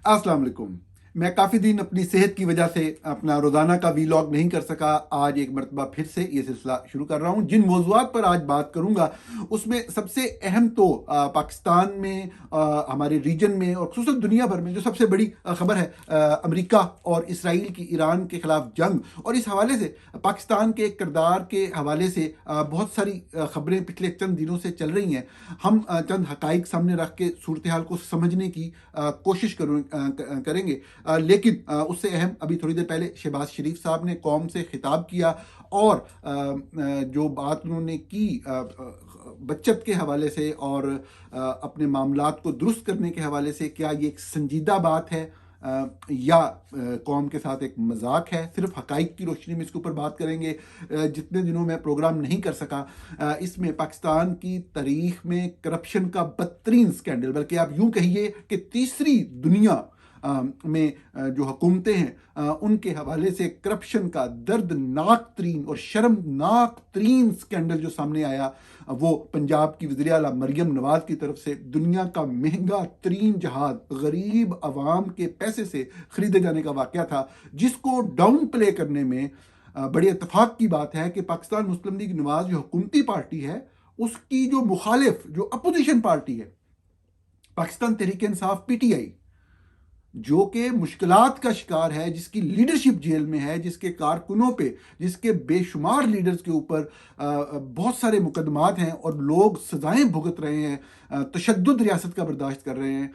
अस्सलाम वालेकुम। मैं काफ़ी दिन अपनी सेहत की वजह से अपना रोज़ाना का वीलॉग नहीं कर सका। आज एक मरतबा फिर से ये सिलसिला शुरू कर रहा हूँ। जिन मौज़ूआत पर आज बात करूँगा उसमें सबसे अहम तो पाकिस्तान में, हमारे रीजन में और ख़ुसूसन दुनिया भर में जो सबसे बड़ी ख़बर है, अमेरिका और इसराइल की ईरान के ख़िलाफ़ जंग। और इस हवाले से पाकिस्तान के किरदार के हवाले से बहुत सारी ख़बरें पिछले चंद दिनों से चल रही हैं। हम चंद हक़ाइक़ सामने रख के सूरत हाल को समझने की कोशिश करेंगे। लेकिन उससे अहम, अभी थोड़ी देर पहले शहबाज शरीफ साहब ने कौम से खिताब किया और जो बात उन्होंने की बचत के हवाले से और अपने मामलात को दुरुस्त करने के हवाले से, क्या ये एक संजीदा बात है या कौम के साथ एक मजाक है? सिर्फ हकाइक की रोशनी में इसके ऊपर बात करेंगे। जितने दिनों में प्रोग्राम नहीं कर सका, इसमें पाकिस्तान की तारीख में करप्शन का बदतरीन स्कैंडल, बल्कि आप यूं कहिए कि तीसरी दुनिया में जो हुकूमतें हैं उनके हवाले से करप्शन का दर्दनाक तरीन और शर्मनाक तरीन स्कैंडल जो सामने आया, वो पंजाब की वज़ीर आला मरियम नवाज की तरफ से दुनिया का महंगा तरीन जहाज गरीब आवाम के पैसे से खरीदे जाने का वाक़या था, जिसको डाउन प्ले करने में बड़े इत्तेफाक की बात है कि पाकिस्तान मुस्लिम लीग नवाज जो हुकूमती पार्टी है, उसकी जो मुखालिफ, जो अपोजिशन पार्टी है, पाकिस्तान तहरीक इंसाफ PTI, जो कि मुश्किलात का शिकार है, जिसकी लीडरशिप जेल में है, जिसके कारकुनों पे, जिसके बेशुमार लीडर्स के ऊपर बहुत सारे मुकदमात हैं और लोग सजाएं भुगत रहे हैं, तशद्दुद रियासत का बर्दाश्त कर रहे हैं,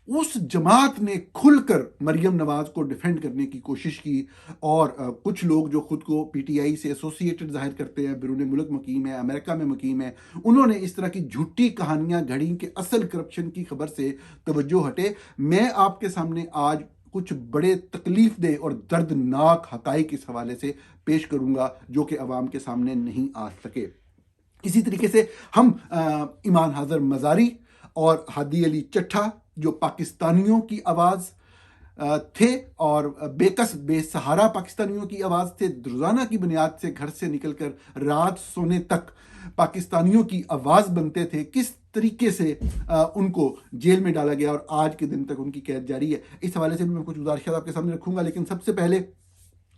उस जमात ने खुलकर मरियम नवाज को डिफेंड करने की कोशिश की। और कुछ लोग जो खुद को PTI से एसोसिएटेड जाहिर करते हैं, बिरून मुल्क मुकीम है, अमेरिका में मुकीम है, उन्होंने इस तरह की झूठी कहानियां घड़ी कि असल करप्शन की खबर से तवज्जो हटे। मैं आपके सामने आज कुछ बड़े तकलीफ दे और दर्दनाक हकाइक इस हवाले से पेश करूंगा जो कि अवाम के सामने नहीं आ सके। इसी तरीके से हम ईमान हाज़र मज़ारी और हादी अली चट्ठा, जो पाकिस्तानियों की आवाज़ थे और बेकस बेसहारा पाकिस्तानियों की आवाज़ थे, रोज़ाना की बुनियाद से घर से निकलकर रात सोने तक पाकिस्तानियों की आवाज़ बनते थे, किस तरीके से उनको जेल में डाला गया और आज के दिन तक उनकी कैद जारी है। इस हवाले से भी मैं कुछ गुजारिशात आपके सामने रखूँगा। लेकिन सबसे पहले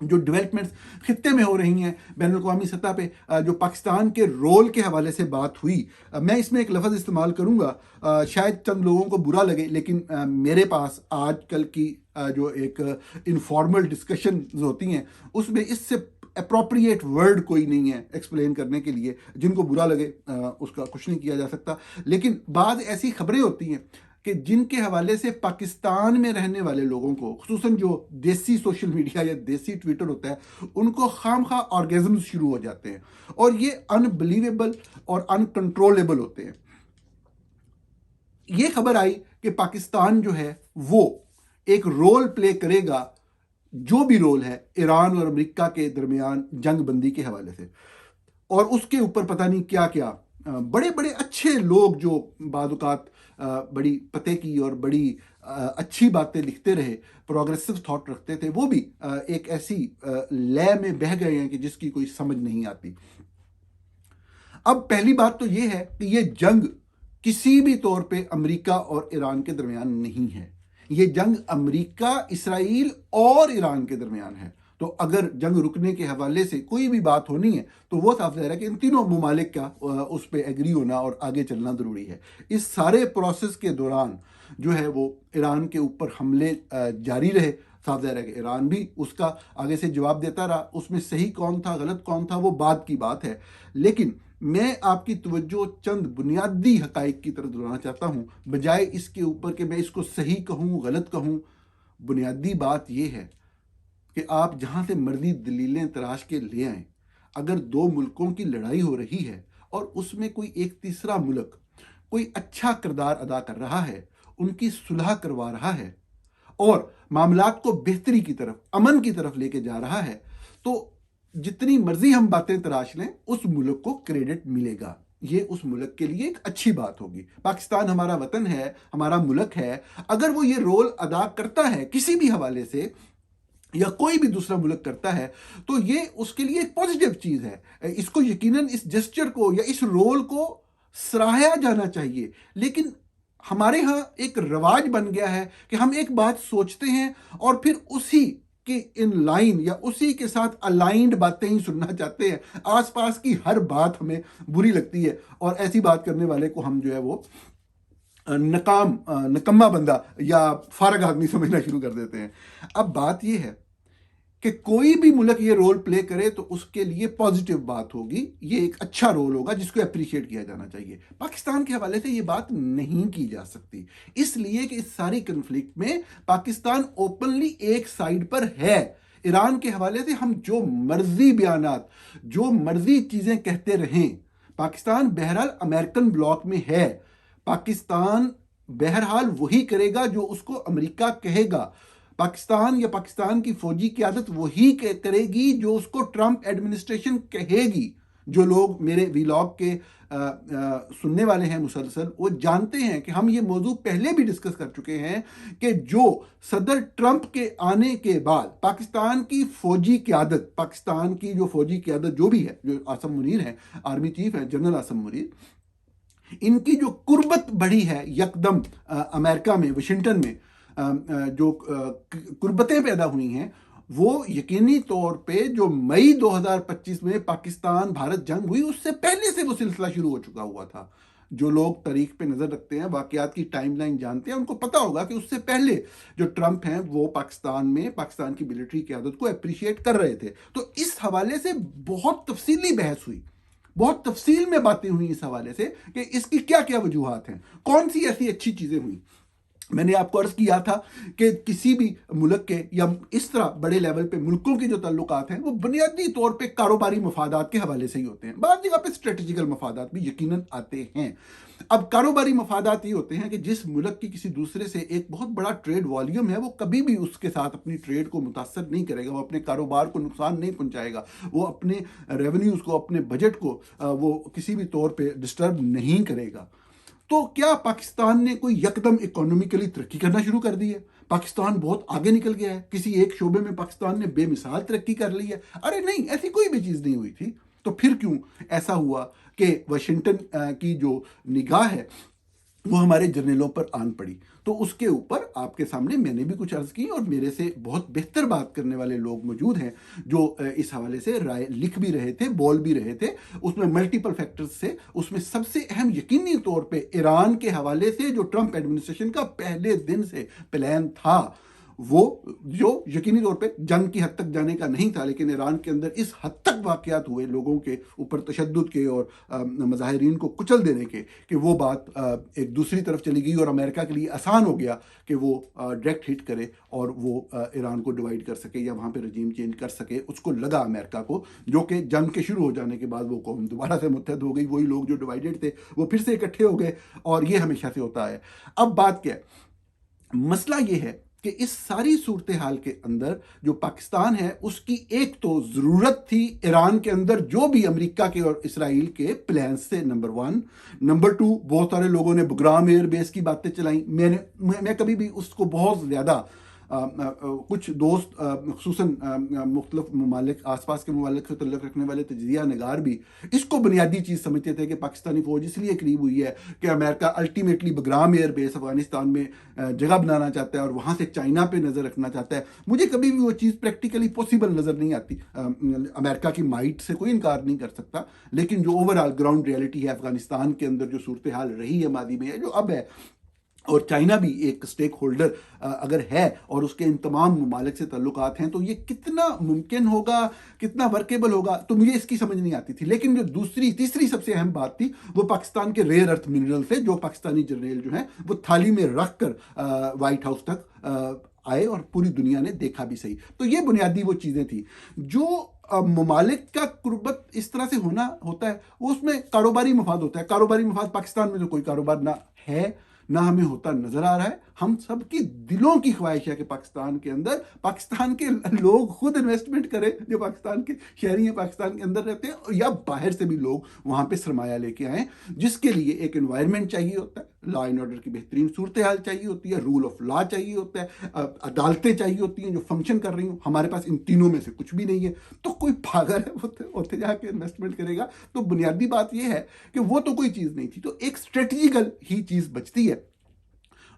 जो डेवलपमेंट्स खित्ते में हो रही हैं बैनुल अक़वामी सतह पे, जो पाकिस्तान के रोल के हवाले से बात हुई, मैं इसमें एक लफ्ज़ इस्तेमाल करूँगा, शायद चंद लोगों को बुरा लगे, लेकिन मेरे पास आजकल की जो एक इनफॉर्मल डिस्कशन होती हैं उसमें इससे अप्रोप्रिएट वर्ड कोई नहीं है एक्सप्लेन करने के लिए। जिनको बुरा लगे उसका कुछ नहीं किया जा सकता। लेकिन बाद ऐसी खबरें होती हैं कि जिनके हवाले से पाकिस्तान में रहने वाले लोगों को, खुसूसन जो देसी सोशल मीडिया या देसी ट्विटर होता है, उनको खामखा ऑर्गेजम्स शुरू हो जाते हैं और ये अनबिलीवेबल और अनकंट्रोलेबल होते हैं। ये खबर आई कि पाकिस्तान जो है वो एक रोल प्ले करेगा, जो भी रोल है, ईरान और अमेरिका के दरमियान जंग बंदी के हवाले से, और उसके ऊपर पता नहीं क्या क्या बड़े बड़े अच्छे लोग जो बादुकात बड़ी पते की और बड़ी अच्छी बातें लिखते रहे, प्रोग्रेसिव थॉट रखते थे, वो भी एक ऐसी लय में बह गए हैं कि जिसकी कोई समझ नहीं आती। अब पहली बात तो ये है कि ये जंग किसी भी तौर पे अमेरिका और ईरान के दरमियान नहीं है। ये जंग अमेरिका, इसराइल और ईरान के दरमियान है। तो अगर जंग रुकने के हवाले से कोई भी बात होनी है तो वो साफ ज़ाहिर है कि इन तीनों ममालिक का उस पर एग्री होना और आगे चलना ज़रूरी है। इस सारे प्रोसेस के दौरान जो है वो ईरान के ऊपर हमले जारी रहे। साफ ज़ाहिर है कि ईरान भी उसका आगे से जवाब देता रहा। उसमें सही कौन था, गलत कौन था, वो बाद की बात है। लेकिन मैं आपकी तवज्जो चंद बुनियादी हकाइक की तरफ दिलाना चाहता हूँ, बजाय इसके ऊपर कि मैं इसको सही कहूँ गलत कहूँ। बुनियादी बात यह है कि आप जहाँ से मर्जी दलीलें तराश के ले आएं, अगर दो मुल्कों की लड़ाई हो रही है और उसमें कोई एक तीसरा मुल्क कोई अच्छा किरदार अदा कर रहा है, उनकी सुलह करवा रहा है और मामलात को बेहतरी की तरफ, अमन की तरफ लेके जा रहा है, तो जितनी मर्जी हम बातें तराश लें, उस मुल्क को क्रेडिट मिलेगा। ये उस मुल्क के लिए एक अच्छी बात होगी। पाकिस्तान हमारा वतन है, हमारा मुल्क है। अगर वो ये रोल अदा करता है किसी भी हवाले से, या कोई भी दूसरा मुल्क करता है, तो ये उसके लिए एक पॉजिटिव चीज़ है। इसको यकीनन, इस जेस्चर को या इस रोल को सराहा जाना चाहिए। लेकिन हमारे यहाँ एक रवाज बन गया है कि हम एक बात सोचते हैं और फिर उसी कि इन लाइन या उसी के साथ अलाइंड बातें ही सुनना चाहते हैं। आसपास की हर बात हमें बुरी लगती है और ऐसी बात करने वाले को हम जो है वो नकम्मा बंदा या फारग आदमी समझना शुरू कर देते हैं। अब बात यह है कि कोई भी मुल्क ये रोल प्ले करे तो उसके लिए पॉजिटिव बात होगी, ये एक अच्छा रोल होगा जिसको अप्रिशिएट किया जाना चाहिए। पाकिस्तान के हवाले से ये बात नहीं की जा सकती, इसलिए कि इस सारी कन्फ्लिक्ट में पाकिस्तान ओपनली एक साइड पर है। ईरान के हवाले से हम जो मर्जी बयानात, जो मर्जी चीजें कहते रहें, पाकिस्तान बहरहाल अमेरिकन ब्लॉक में है। पाकिस्तान बहरहाल वही करेगा जो उसको अमेरिका कहेगा। पाकिस्तान या पाकिस्तान की फौजी क़यादत वही करेगी जो उसको ट्रंप एडमिनिस्ट्रेशन कहेगी। जो लोग मेरे वीलॉग के सुनने वाले हैं मुसलसल, वो जानते हैं कि हम ये मौजू पहले भी डिस्कस कर चुके हैं कि जो सदर ट्रंप के आने के बाद पाकिस्तान की फौजी क़यादत, पाकिस्तान की जो फौजी क़यादत जो भी है, जो आसम मुनीर है, आर्मी चीफ है जनरल आसम मुनीर, इनकी जो कुर्बत बढ़ी है यकदम अमेरिका में, वाशिंगटन में जो कुर्बतें पैदा हुई हैं, वो यकीनी तौर पे जो मई 2025 में पाकिस्तान भारत जंग हुई उससे पहले से वो सिलसिला शुरू हो चुका हुआ था। जो लोग तारीख पे नजर रखते हैं, वाकयात की टाइमलाइन जानते हैं, उनको पता होगा कि उससे पहले जो ट्रंप हैं वो पाकिस्तान में पाकिस्तान की मिलिट्री क़यादत को अप्रिशिएट कर रहे थे। तो इस हवाले से बहुत तफसीली बहस हुई, बहुत तफसील में बातें हुई इस हवाले से कि इसकी क्या क्या वजूहात हैं, कौन सी ऐसी अच्छी चीजें हुई। मैंने आपको अर्ज किया था कि किसी भी मुल्क के या इस तरह बड़े लेवल पे मुल्कों के जो ताल्लुकात हैं वो बुनियादी तौर पे कारोबारी मफादात के हवाले से ही होते हैं। बाद जगह पे स्ट्रेटेजिकल मफादात भी यकीनन आते हैं। अब कारोबारी मफादात ये होते हैं कि जिस मुल्क की किसी दूसरे से एक बहुत बड़ा ट्रेड वॉल्यूम है, वो कभी भी उसके साथ अपनी ट्रेड को मुतासर नहीं करेगा, वो अपने कारोबार को नुकसान नहीं पहुंचाएगा, वो अपने रेवेन्यूज को, अपने बजट को वो किसी भी तौर पर डिस्टर्ब नहीं करेगा। तो क्या पाकिस्तान ने कोई यकदम इकोनॉमिकली तरक्की करना शुरू कर दी है? पाकिस्तान बहुत आगे निकल गया है, किसी एक शोबे में पाकिस्तान ने बेमिसाल तरक्की कर ली है? अरे नहीं, ऐसी कोई भी चीज नहीं हुई थी। तो फिर क्यों ऐसा हुआ कि वाशिंगटन की जो निगाह है वो हमारे जर्नलों पर आन पड़ी? तो उसके ऊपर आपके सामने मैंने भी कुछ अर्ज की और मेरे से बहुत बेहतर बात करने वाले लोग मौजूद हैं जो इस हवाले से राय लिख भी रहे थे, बोल भी रहे थे। उसमें मल्टीपल फैक्टर्स से, उसमें सबसे अहम यकीनी तौर पे ईरान के हवाले से जो ट्रंप एडमिनिस्ट्रेशन का पहले दिन से प्लान था, वो जो यकीनी तौर पे जंग की हद तक जाने का नहीं था, लेकिन ईरान के अंदर इस हद तक वाकयात हुए लोगों के ऊपर तशद्दुद के और मुजाहिरीन को कुचल देने के कि वो बात एक दूसरी तरफ चली गई और अमेरिका के लिए आसान हो गया कि वो डायरेक्ट हिट करे और वो ईरान को डिवाइड कर सके या वहाँ पे रजीम चेंज कर सके। उसको लगा अमेरिका को, जो कि जंग के शुरू हो जाने के बाद वो कौम दोबारा से मुत्तहद हो गई, वही लोग जो डिवाइडेड थे वो फिर से इकट्ठे हो गए और ये हमेशा से होता है। अब बात क्या है, मसला ये है कि इस सारी सूरत हाल के अंदर जो पाकिस्तान है उसकी एक तो ज़रूरत थी ईरान के अंदर जो भी अमेरिका के और इसराइल के प्लान्स थे, नंबर 1। नंबर 2, बहुत सारे लोगों ने बुग्राम एयर बेस की बातें चलाई। मैं कभी भी उसको बहुत ज़्यादा कुछ दोस्त खुसूसन मुख्तलिफ ममालिक, आसपास के ममालिक से तल्लुक़ रखने वाले तजिया नगार भी इसको बुनियादी चीज़ समझते थे कि पाकिस्तानी फ़ौज इसलिए करीब हुई है कि America ultimately Bagram air base Afghanistan में जगह बनाना चाहता है और वहाँ से चाइना पे नज़र रखना चाहता है। मुझे कभी भी वो चीज़ प्रैक्टिकली पॉसिबल नज़र नहीं आती। अमेरिका की माइट से कोई इनकार नहीं कर सकता, लेकिन जो ओवरऑल ग्राउंड रियलिटी है अफगानिस्तान के अंदर, जो सूरत हाल रही है मादी में है, जो अब है, और चाइना भी एक स्टेक होल्डर अगर है और उसके इन तमाम ममालिक से ताल्लुकात हैं, तो ये कितना मुमकिन होगा, कितना वर्केबल होगा, तो मुझे इसकी समझ नहीं आती थी। लेकिन जो दूसरी तीसरी सबसे अहम बात थी वो पाकिस्तान के रेयर अर्थ मिनरल से, जो पाकिस्तानी जर्नल जो हैं वो थाली में रख कर वाइट हाउस तक आए और पूरी दुनिया ने देखा भी सही। तो ये बुनियादी वो चीज़ें थी जो ममालिक का कुर्बत इस तरह से होता है, उसमें कारोबारी मफाद होता है। कारोबारी मफाद पाकिस्तान में तो कोई कारोबार ना है ना हमें होता नजर आ रहा है। हम सबकी दिलों की ख्वाहिश है कि पाकिस्तान के अंदर पाकिस्तान के लोग खुद इन्वेस्टमेंट करें, जो पाकिस्तान के शहरी हैं, पाकिस्तान के अंदर रहते हैं, या बाहर से भी लोग वहाँ पे सरमाया लेके आए, जिसके लिए एक एनवायरनमेंट चाहिए होता है, लॉ एंड ऑर्डर की बेहतरीन सूरत हाल चाहिए होती है, रूल ऑफ लॉ चाहिए होता है, अदालतें चाहिए होती हैं जो फंक्शन कर रही हूँ। हमारे पास इन तीनों में से कुछ भी नहीं है, तो कोई पागल है उत्थे जाके इन्वेस्टमेंट करेगा? तो बुनियादी बात यह है कि वो तो कोई चीज़ नहीं थी, तो एक स्ट्रेटजिकल ही चीज़ बचती है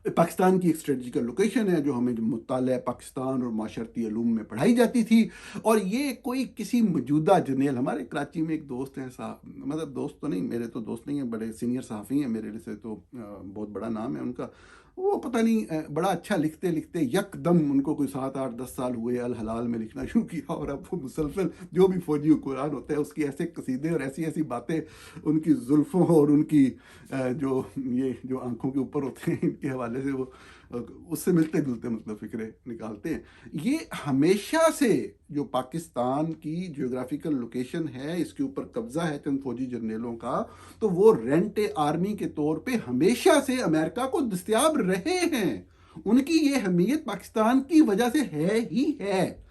पाकिस्तान की एक स्ट्रेटजिकल लोकेशन है जो हमें जो मुताला पाकिस्तान और माशरती उलूम में पढ़ाई जाती थी। और ये कोई किसी मौजूदा जर्नल, हमारे कराची में एक दोस्त हैं साहब, मतलब दोस्त तो नहीं, मेरे तो दोस्त नहीं हैं, बड़े सीनियर सहाफ़ी हैं मेरे से, तो बहुत बड़ा नाम है उनका। वो पता नहीं बड़ा अच्छा लिखते लिखते यकदम उनको कोई 7 8 10 साल हुए अल हलाल में लिखना शुरू किया, और अब वो मुसलसल जो भी फौजी कुरान होता है उसकी ऐसे कसीदे और ऐसी ऐसी बातें उनकी जुल्फ़ों और उनकी जो ये जो आंखों के ऊपर होते हैं इनके हवाले से वो उससे मिलते जुलते मतलब फ़िक्रे निकालते हैं। ये हमेशा से जो पाकिस्तान की जियोग्राफिकल लोकेशन है, इसके ऊपर कब्ज़ा है चंद फौजी जर्नलों का, तो वो रेंट ए आर्मी के तौर पे हमेशा से अमेरिका को दस्तयाब रहे हैं। उनकी ये अहमियत पाकिस्तान की वजह से है ही है।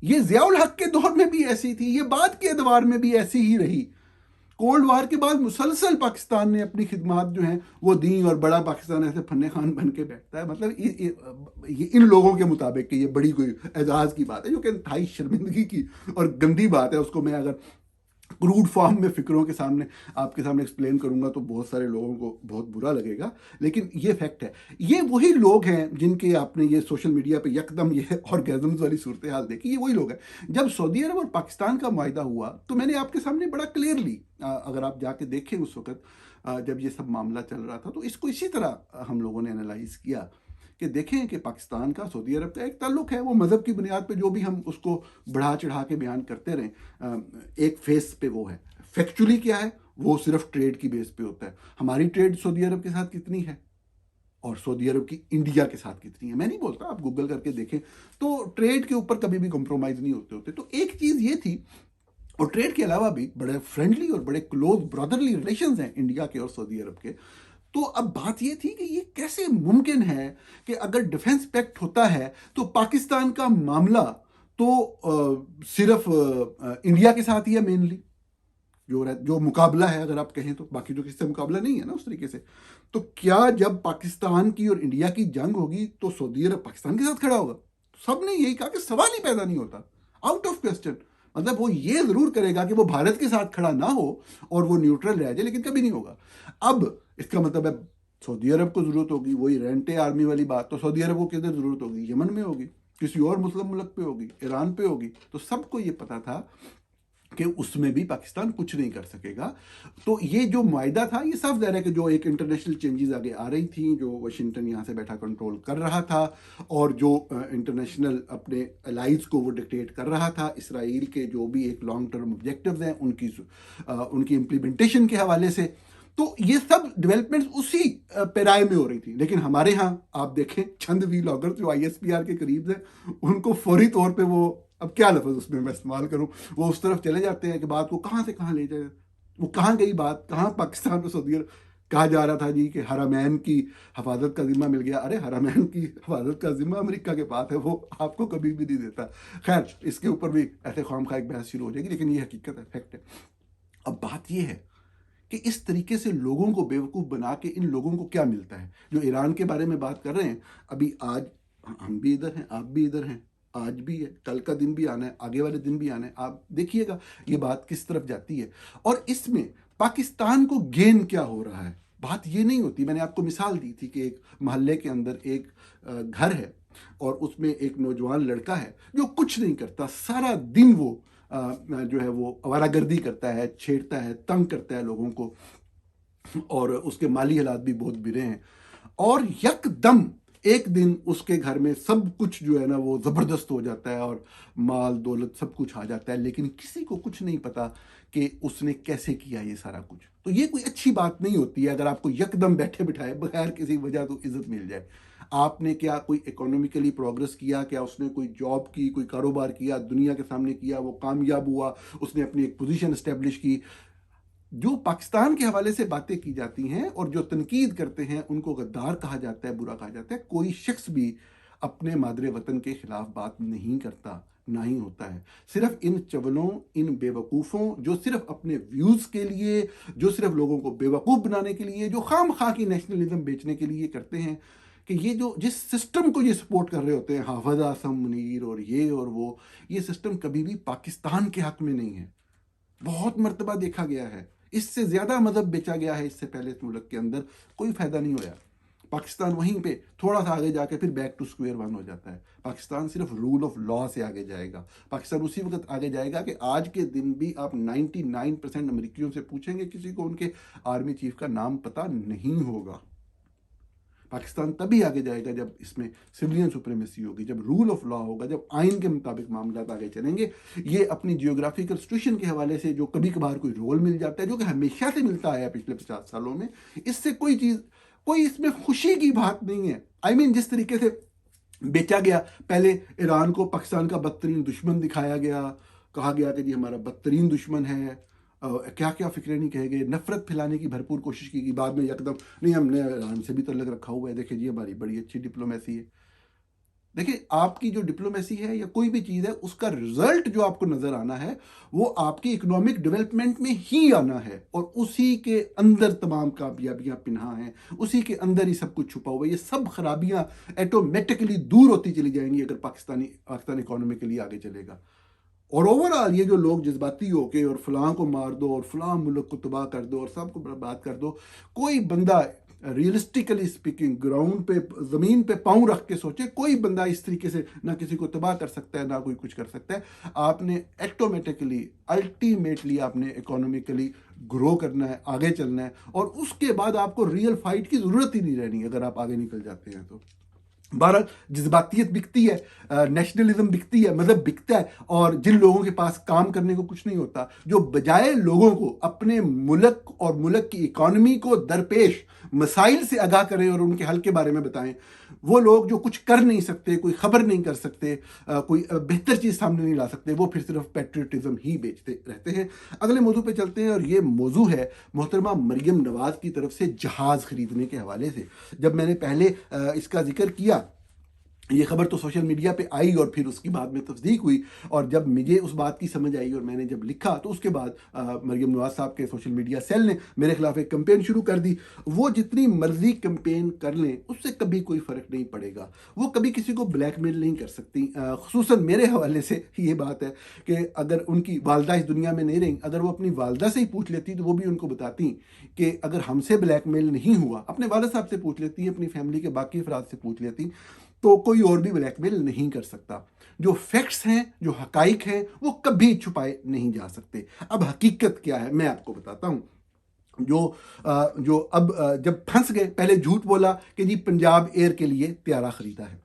ये ज़ियाउल हक के दौर में भी ऐसी थी, ये बाद के अदवार में भी ऐसी ही रही। कोल्ड वार के बाद मुसलसल पाकिस्तान ने अपनी खिदमात जो हैं वो दी, और बड़ा पाकिस्तान ऐसे फन्ने खान बन के बैठता है। मतलब ये इन लोगों के मुताबिक कि ये बड़ी कोई एजाज़ की बात है, जो कि इंतहाई शर्मिंदगी की और गंदी बात है। उसको मैं अगर क्रूड फॉर्म में फिक्रों के सामने आपके सामने एक्सप्लेन करूंगा तो बहुत सारे लोगों को बहुत बुरा लगेगा, लेकिन ये फैक्ट है। ये वही लोग हैं जिनके आपने ये सोशल मीडिया पे यकदम ये ऑर्गेजम्स वाली सूरत हाल देखी, ये वही लोग हैं। जब सऊदी अरब और पाकिस्तान का मुआहिदा हुआ तो मैंने आपके सामने बड़ा क्लियरली, अगर आप जाके देखें उस वक्त जब ये सब मामला चल रहा था, तो इसको इसी तरह हम लोगों ने एनालाइज किया कि देखें कि पाकिस्तान का सऊदी अरब का एक ताल्लुक है, वो मज़हब की बुनियाद पे जो भी हम उसको बढ़ा चढ़ा के बयान करते रहें, एक फेस पे वो है। फैक्चुअली क्या है, वो सिर्फ ट्रेड की बेस पे होता है। हमारी ट्रेड सऊदी अरब के साथ कितनी है और सऊदी अरब की इंडिया के साथ कितनी है, मैं नहीं बोलता, आप गूगल करके देखें, तो ट्रेड के ऊपर कभी भी कॉम्प्रोमाइज़ नहीं होते। तो एक चीज़ ये थी, और ट्रेड के अलावा भी बड़े फ्रेंडली और बड़े क्लोज ब्रदरली रिलेशंस हैं इंडिया के और सऊदी अरब के। तो अब बात ये थी कि ये कैसे मुमकिन है कि अगर डिफेंस पैक्ट होता है तो पाकिस्तान का मामला तो सिर्फ इंडिया के साथ ही है मेनली, जो मुकाबला है अगर आप कहें तो, बाकी जो किसी से मुकाबला नहीं है ना उस तरीके से। तो क्या जब पाकिस्तान की और इंडिया की जंग होगी तो सऊदी अरब पाकिस्तान के साथ खड़ा होगा? सबने यही कहा कि सवाल ही पैदा नहीं होता, आउट ऑफ क्वेश्चन। मतलब वो ये जरूर करेगा कि वो भारत के साथ खड़ा ना हो और वो न्यूट्रल रह जाए, लेकिन कभी नहीं होगा। अब इसका मतलब है सऊदी अरब को जरूरत होगी, वही रेंटे आर्मी वाली बात, तो सऊदी अरब को किधर जरूरत होगी? यमन में होगी, किसी और मुस्लिम मुल्क पे होगी, ईरान पे होगी। तो सबको ये पता था कि उसमें भी पाकिस्तान कुछ नहीं कर सकेगा। तो ये जो मुआहिदा था, ये साफ ज़ाहिर है कि जो एक इंटरनेशनल चेंजेस आगे आ रही थी, जो वाशिंगटन यहाँ से बैठा कंट्रोल कर रहा था, और जो इंटरनेशनल अपने अलाइज को वो डिक्टेट कर रहा था, इसराइल के जो भी एक लॉन्ग टर्म ऑब्जेक्टिव्स हैं उनकी इम्प्लीमेंटेशन के हवाले से, तो ये सब डेवलपमेंट्स उसी पैराए में हो रही थी। लेकिन हमारे यहाँ आप देखें चंद वीलॉगर जो ISPR के करीब हैं, उनको फौरी तौर पे वो, अब क्या लफ्ज़ उसमें मैं इस्तेमाल करूं, वो उस तरफ चले जाते हैं कि बात को कहाँ से कहाँ ले जाए। वो कहाँ गई बात, कहाँ पाकिस्तान और सऊदी अरब, कहा जा रहा था जी कि हरमैन की हिफाजत का जिम्मा मिल गया। अरे हरमैन की हिफाजत का जिम्मा अमेरिका के पास है, वो आपको कभी भी नहीं देता। खैर, इसके ऊपर भी ऐसे खामखा एक बहस शुरू हो जाएगी, लेकिन ये हकीकत है, फैक्ट है। अब बात ये है कि इस तरीके से लोगों को बेवकूफ़ बना के इन लोगों को क्या मिलता है? जो ईरान के बारे में बात कर रहे हैं, अभी आज हम भी इधर हैं, आप भी इधर हैं, आज भी है, कल का दिन भी आना है, आगे वाले दिन भी आना है। आप देखिएगा ये बात किस तरफ जाती है। और इसमें पाकिस्तान को गेन क्या हो रहा है, बात ये नहीं होती। मैंने आपको मिसाल दी थी कि एक मोहल्ले के अंदर एक घर है और उसमें एक नौजवान लड़का है जो कुछ नहीं करता, सारा दिन वो जो है वो आवारागर्दी करता है, छेड़ता है, तंग करता है लोगों को, और उसके माली हालात भी बहुत बुरे हैं। और यकदम एक दिन उसके घर में सब कुछ जो है ना वो ज़बरदस्त हो जाता है, और माल दौलत सब कुछ आ जाता है, लेकिन किसी को कुछ नहीं पता कि उसने कैसे किया ये सारा कुछ। तो ये कोई अच्छी बात नहीं होती है अगर आपको यकदम बैठे बिठाए बगैर किसी वजह तो इज्जत मिल जाए। आपने क्या कोई इकोनॉमिकली प्रोग्रेस किया, क्या उसने कोई जॉब की, कोई कारोबार किया, दुनिया के सामने किया, वो कामयाब हुआ, उसने अपनी एक पोजीशन इस्टेब्लिश की। जो पाकिस्तान के हवाले से बातें की जाती हैं और जो तनकीद करते हैं उनको गद्दार कहा जाता है, बुरा कहा जाता है। कोई शख्स भी अपने मादरे वतन के खिलाफ बात नहीं करता, ना ही होता है। सिर्फ इन चवलों, इन बेवकूफ़ों जो सिर्फ अपने व्यूज़ के लिए, जो सिर्फ लोगों को बेवकूफ़ बनाने के लिए, जो खाम खा की नेशनलिज्म बेचने के लिए करते हैं, कि ये जो जिस सिस्टम को ये सपोर्ट कर रहे होते हैं, हाफिज आसम मुनीर और ये और वो, ये सिस्टम कभी भी पाकिस्तान के हक में नहीं है। बहुत मर्तबा देखा गया है, इससे ज़्यादा मज़हब बेचा गया है इससे पहले इस मुल्क के अंदर, कोई फ़ायदा नहीं होया। पाकिस्तान वहीं पे थोड़ा सा आगे जाके फिर बैक टू स्क्वायर वन हो जाता है। पाकिस्तान सिर्फ रूल ऑफ लॉ से आगे जाएगा। पाकिस्तान उसी वक्त आगे जाएगा कि आज के दिन भी आप 99% अमेरिकियों से पूछेंगे, किसी को उनके आर्मी चीफ का नाम पता नहीं होगा। पाकिस्तान तभी आगे जाएगा जब इसमें सिविलियन सुप्रीमेसी होगी, जब रूल ऑफ लॉ होगा, जब आइन के मुताबिक मामला आगे चलेंगे। ये अपनी जियोग्राफिकल सिचुएशन के हवाले से जो कभी कभार कोई रोल मिल जाता है, जो कि हमेशा से मिलता आया पिछले 50 सालों में, इससे कोई इसमें खुशी की बात नहीं है। आई मीन जिस तरीके से बेचा गया, पहले ईरान को पाकिस्तान का बदतरीन दुश्मन दिखाया गया, कहा गया कि जी हमारा बदतरीन दुश्मन है, क्या क्या फिक्रे नहीं कहे गए, नफरत फैलाने की भरपूर कोशिश की गई। बाद में एकदम नहीं, हमने ईरान से भी तल्लक रखा हुआ है, देखिए जी हमारी बड़ी अच्छी डिप्लोमेसी है। देखिए आपकी जो डिप्लोमेसी है या कोई भी चीज़ है, उसका रिजल्ट जो आपको नजर आना है वो आपकी इकोनॉमिक डेवलपमेंट में ही आना है, और उसी के अंदर तमाम कामयाबियां पिन्हा हैं, उसी के अंदर ही सब कुछ छुपा हुआ है। ये सब खराबियां ऑटोमेटिकली दूर होती चली जाएंगी अगर पाकिस्तान इकोनॉमिकली आगे चलेगा। और ओवरऑल ये जो लोग जज्बाती होके और फलां को मार दो और फलां मुल्क को तबाह कर दो और सबको बर्बाद कर दो, कोई बंदा रियलिस्टिकली स्पीकिंग ग्राउंड पे ज़मीन पे पाँव रख के सोचे, कोई बंदा इस तरीके से ना किसी को तबाह कर सकता है ना कोई कुछ कर सकता है। आपने ऑटोमेटिकली अल्टीमेटली आपने इकोनॉमिकली ग्रो करना है, आगे चलना है, और उसके बाद आपको रियल फाइट की ज़रूरत ही नहीं रहनी अगर आप आगे निकल जाते हैं तो। बहरहाल जज्बातियत बिकती है, नेशनलिज्म बिकती है, मजहब बिकता है, और जिन लोगों के पास काम करने को कुछ नहीं होता, जो बजाय लोगों को अपने मुल्क और मुल्क की इकॉनमी को दरपेश मसाइल से आगाह करें और उनके हल के बारे में बताएं, वो लोग जो कुछ कर नहीं सकते, कोई खबर नहीं कर सकते, कोई बेहतर चीज़ सामने नहीं ला सकते, वो फिर सिर्फ पेट्रियटिज्म ही बेचते रहते हैं। अगले मौजू पे चलते हैं, और ये मौजू है मोहतरमा मरियम नवाज की तरफ से जहाज़ खरीदने के हवाले से। जब मैंने पहले इसका जिक्र किया, ये खबर तो सोशल मीडिया पे आई और फिर उसकी बाद में तस्दीक हुई, और जब मुझे उस बात की समझ आई और मैंने जब लिखा, तो उसके बाद मरियम नवाज साहब के सोशल मीडिया सेल ने मेरे खिलाफ एक कैंपेन शुरू कर दी। वो जितनी मर्जी कैंपेन कर लें, उससे कभी कोई फ़र्क नहीं पड़ेगा। वो कभी किसी को ब्लैकमेल नहीं कर सकती। खुसूसन मेरे हवाले से ये बात है कि अगर उनकी वालदा इस दुनिया में नहीं रही, अगर वो अपनी वालदा से ही पूछ लेती तो वो भी उनको बताती कि अगर हमसे ब्लैकमेल नहीं हुआ, अपने वालिद साहब से पूछ लेती, अपनी फैमिली के बाकी अफराद से पूछ लेती, तो कोई और भी ब्लैकमेल नहीं कर सकता। जो फैक्ट्स हैं, जो हकाइक हैं, वो कभी छुपाए नहीं जा सकते। अब हकीकत क्या है मैं आपको बताता हूँ। जब फंस गए, पहले झूठ बोला कि जी पंजाब एयर के लिए त्यारा खरीदा है।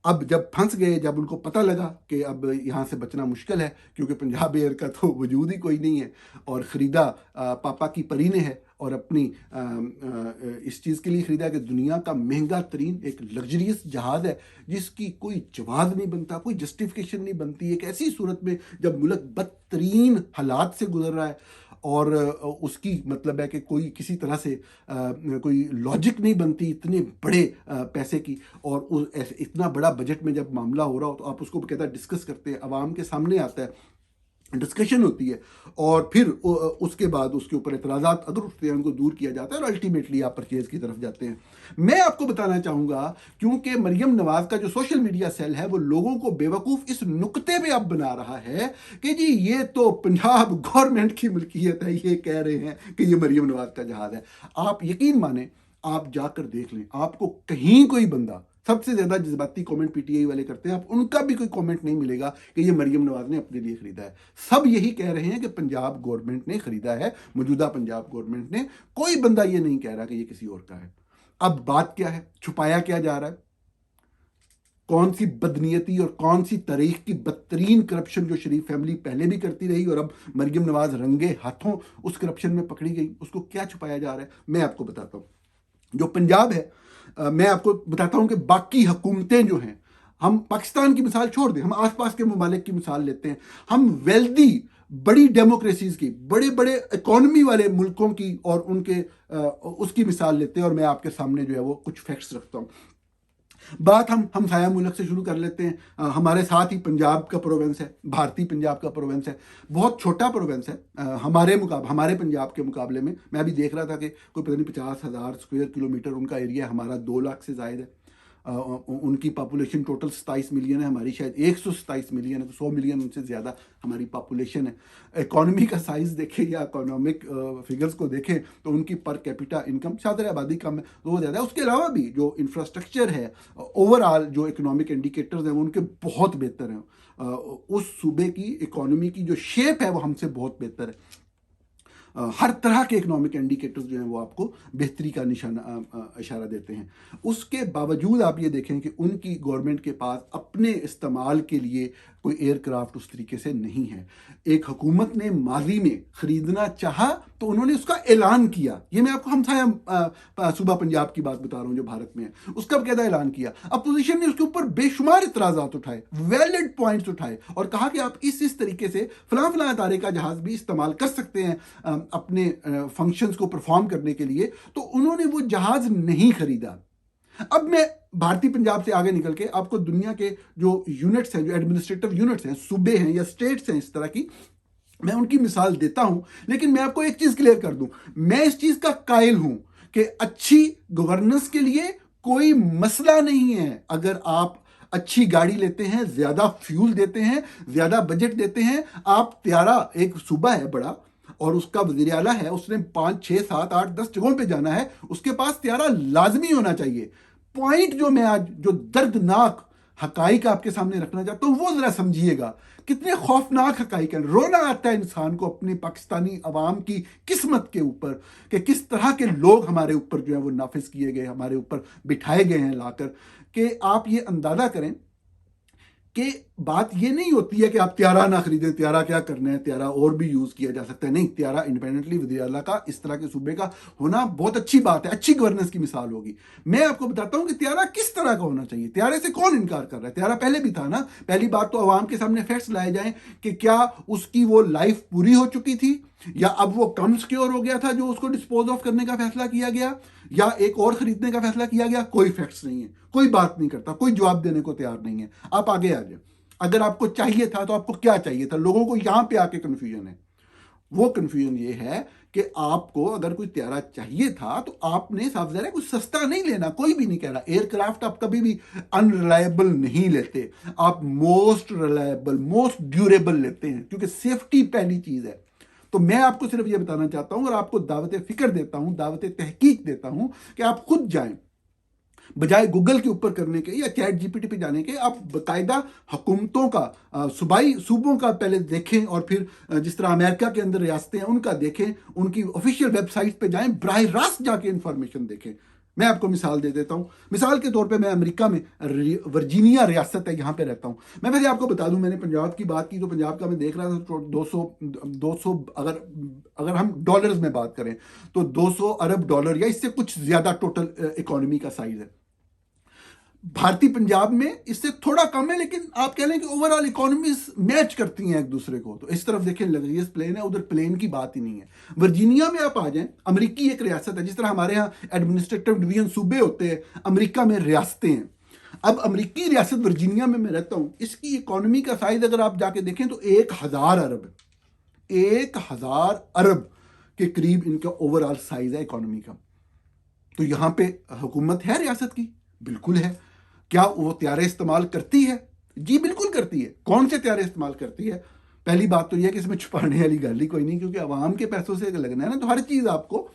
अब जब फंस गए, जब उनको पता लगा कि अब यहाँ से बचना मुश्किल है, क्योंकि पंजाब एयर का तो वजूद ही कोई नहीं है, और ख़रीदा पापा की परी ने है, और अपनी इस चीज़ के लिए ख़रीदा कि दुनिया का महंगा तरीन एक लग्जरियस जहाज़ है जिसकी कोई जवाब नहीं बनता, कोई जस्टिफिकेशन नहीं बनती। एक ऐसी सूरत में जब मुल्क बदतरीन हालात से गुजर रहा है, और उसकी मतलब है कि कोई किसी तरह से कोई लॉजिक नहीं बनती इतने बड़े पैसे की, और इतना बड़ा बजट में जब मामला हो रहा हो, तो आप उसको कहता डिस्कस करते हैं, आवाम के सामने आता है, डिस्कशन होती है, और फिर उसके बाद उसके ऊपर एतराज़ात अगर उठते हैं उनको दूर किया जाता है, और अल्टीमेटली आप परचेज की तरफ जाते हैं। मैं आपको बताना चाहूँगा, क्योंकि मरियम नवाज का जो सोशल मीडिया सेल है वो लोगों को बेवकूफ़ इस नुक्ते पे अब बना रहा है कि जी ये तो पंजाब गवर्नमेंट की मिल्कियत है, ये कह रहे हैं कि ये मरियम नवाज का जहाज़ है। आप यकीन माने, आप जाकर देख लें, आपको कहीं कोई बंदा, सबसे ज़्यादा जज्बाती कमेंट पीटीआई वाले करते हैं, आप उनका भी कोई कमेंट नहीं मिलेगा कि ये मरियम नवाज ने अपने लिए खरीदा है। सब यही कह रहे हैं कि पंजाब गवर्नमेंट ने खरीदा है, मौजूदा पंजाब गवर्नमेंट ने। कोई बंदा ये नहीं कह रहा कि ये किसी और का है। अब बात क्या है, छुपाया क्या जा रहा है, कौन सी बदनीयती और कौन सी तारीख की बदतरीन करप्शन जो शरीफ फैमिली पहले भी करती रही और अब मरियम नवाज रंगे हाथों उस करप्शन में पकड़ी गई, उसको क्या छुपाया जा रहा है मैं आपको बताता हूँ। जो पंजाब है, मैं आपको बताता हूं कि बाकी हुकूमतें जो हैं, हम पाकिस्तान की मिसाल छोड़ दें, हम आसपास के ममालिक की मिसाल लेते हैं, हम वेल्दी बड़ी डेमोक्रेसीज की, बड़े बड़े इकोनॉमी वाले मुल्कों की और उनके उसकी मिसाल लेते हैं, और मैं आपके सामने जो है वो कुछ फैक्ट्स रखता हूं। बात हम हमसाया मुल्क से शुरू कर लेते हैं। हमारे साथ ही पंजाब का प्रोविंस है, भारतीय पंजाब का प्रोविंस है, बहुत छोटा प्रोविंस है हमारे पंजाब के मुकाबले में। मैं अभी देख रहा था कि कोई पता नहीं 50,000 स्क्वायर किलोमीटर उनका एरिया है, हमारा 2 लाख से ज़ायद है। उनकी पॉपुलेशन टोटल 27 मिलियन है, हमारी शायद 127 मिलियन है, तो 100 मिलियन उनसे ज़्यादा हमारी पॉपुलेशन है। इकोनॉमी का साइज़ देखें या इकोनॉमिक फिगर्स को देखें तो उनकी पर कैपिटा इनकम शायद आबादी कम है तो वो ज़्यादा है। उसके अलावा भी जो इंफ्रास्ट्रक्चर है, ओवरऑल जो इकोनॉमिक इंडिकेटर्स हैं वो उनके बहुत बेहतर हैं। उस सूबे की इकोनॉमी की जो शेप है वो हमसे बहुत बेहतर है। हर तरह के इकोनॉमिक इंडिकेटर्स जो हैं वो आपको बेहतरी का निशाना इशारा देते हैं। उसके बावजूद आप ये देखें कि उनकी गवर्नमेंट के पास अपने इस्तेमाल के लिए कोई एयरक्राफ्ट उस तरीके से नहीं है। एक हुकूमत ने माजी में ख़रीदना चाहा तो उन्होंने उसका ऐलान किया। ये मैं आपको हमसाया सूबा पंजाब की बात बता रहा हूँ जो भारत में है, उसका बकायदा ऐलान किया। अपोजिशन ने उसके ऊपर बेशुमार इतराज़ात उठाए, वैलिड पॉइंट्स उठाए और कहा कि आप इस तरीके से फलां फलां अदारे का जहाज़ भी इस्तेमाल कर सकते हैं अपने फंक्शंस को परफॉर्म करने के लिए। तो उन्होंने वो जहाज़ नहीं खरीदा। अब मैं भारतीय पंजाब से आगे निकल के आपको दुनिया के जो यूनिट्स हैं, जो एडमिनिस्ट्रेटिव यूनिट्स हैं, सूबे हैं या स्टेट्स हैं इस तरह की, मैं उनकी मिसाल देता हूं। लेकिन मैं आपको एक चीज क्लियर कर दूं, मैं इस चीज का कायल हूं कि अच्छी गवर्नेंस के लिए कोई मसला नहीं है। अगर आप अच्छी गाड़ी लेते हैं, ज्यादा फ्यूल देते हैं, ज्यादा बजट देते हैं, आप त्यारा एक सूबा है बड़ा और उसका वज़ीर आला है, उसने 5, 6, 7, 8, 10 जगहों पे जाना है, उसके पास त्यारा लाजमी होना चाहिए। पॉइंट जो मैं आज जो दर्दनाक हकाइक आपके सामने रखना चाहता हूं वो जरा समझिएगा। कितने खौफनाक हकाइक हैं। रोना आता है इंसान को अपनी पाकिस्तानी अवाम की किस्मत के ऊपर कि किस तरह के लोग हमारे ऊपर जो है वो नाफिज किए गए, हमारे ऊपर बिठाए गए हैं लाकर। कि आप ये अंदाजा करें कि बात ये नहीं होती है कि आप त्यारा ना खरीदें, त्यारा क्या करना है, त्यारा और भी यूज किया जा सकता है। नहीं, त्यारा इंडिपेंडेंटली वज़ीर आला का इस तरह के सूबे का होना बहुत अच्छी बात है, अच्छी गवर्नेंस की मिसाल होगी। मैं आपको बताता हूं कि त्यारा किस तरह का होना चाहिए। त्यारे से कौन इनकार कर रहा है? त्यारा पहले भी था ना। पहली बात तो अवाम के सामने फैक्ट्स लाए जाएं कि क्या उसकी वो लाइफ पूरी हो चुकी थी या अब वो कम सिक्योर हो गया था जो उसको डिस्पोज ऑफ करने का फैसला किया गया, या एक और खरीदने का फैसला किया गया। कोई फैक्ट्स नहीं है, कोई बात नहीं करता, कोई जवाब देने को तैयार नहीं है। आप आगे आ जाए। अगर आपको चाहिए था तो आपको क्या चाहिए था? लोगों को यहां पे आके कंफ्यूजन है। वो कंफ्यूजन ये है कि आपको अगर कोई त्यारा चाहिए था तो आपने साफ ज़ाहिर है कुछ सस्ता नहीं लेना। कोई भी नहीं कह रहा, एयरक्राफ्ट आप कभी भी अनरिलायबल नहीं लेते, आप मोस्ट रिलायबल, मोस्ट ड्यूरेबल लेते हैं, क्योंकि सेफ्टी पहली चीज है। तो मैं आपको सिर्फ ये बताना चाहता हूं और आपको दावत फिक्र देता हूं, दावत तहकीक देता हूं कि आप खुद जाएं, बजाय गूगल के ऊपर करने के या चैट जीपीटी पे जाने के। आप बाकायदा हुकूमतों का सूबाई सूबों का पहले देखें और फिर जिस तरह अमेरिका के अंदर रियासतें हैं उनका देखें, उनकी ऑफिशियल वेबसाइट पे जाएं, बराह रास्त जाके इंफॉर्मेशन देखें। मैं आपको मिसाल दे देता हूं। मिसाल के तौर पे मैं अमेरिका में वर्जीनिया रियासत है, यहां पे रहता हूं। मैं वैसे आपको बता दूं, मैंने पंजाब की बात की तो पंजाब का मैं देख रहा था तो 200 अगर हम डॉलर्स में बात करें तो 200 अरब डॉलर या इससे कुछ ज्यादा टोटल इकोनॉमी का साइज है। भारतीय पंजाब में इससे थोड़ा कम है, लेकिन आप कह लें कि ओवरऑल इकोनॉमीज मैच करती हैं एक दूसरे को। तो इस तरफ देखें लग्जरियस प्लेन है, उधर प्लेन की बात ही नहीं है। वर्जीनिया में आप आ जाएं, अमेरिकी एक रियासत है। जिस तरह हमारे यहाँ एडमिनिस्ट्रेटिव डिवीजन सूबे होते हैं, अमेरिका में रियासतें हैं। अब अमेरिकी रियासत वर्जीनिया में मैं रहता हूं, इसकी इकोनॉमी का साइज अगर आप जाके देखें तो 1000 अरब है। 1000 अरब के करीब इनका ओवरऑल साइज है इकोनॉमी का। तो यहां पे हुकूमत है रियासत की, बिल्कुल है। क्या वो त्यारे इस्तेमाल करती है? जी बिल्कुल करती है। कौन से त्यारे इस्तेमाल करती है? पहली बात तो यह है कि इसमें छुपाने वाली गाल ही कोई नहीं, क्योंकि आवाम के पैसों से लगना है ना। तो हर चीज आपको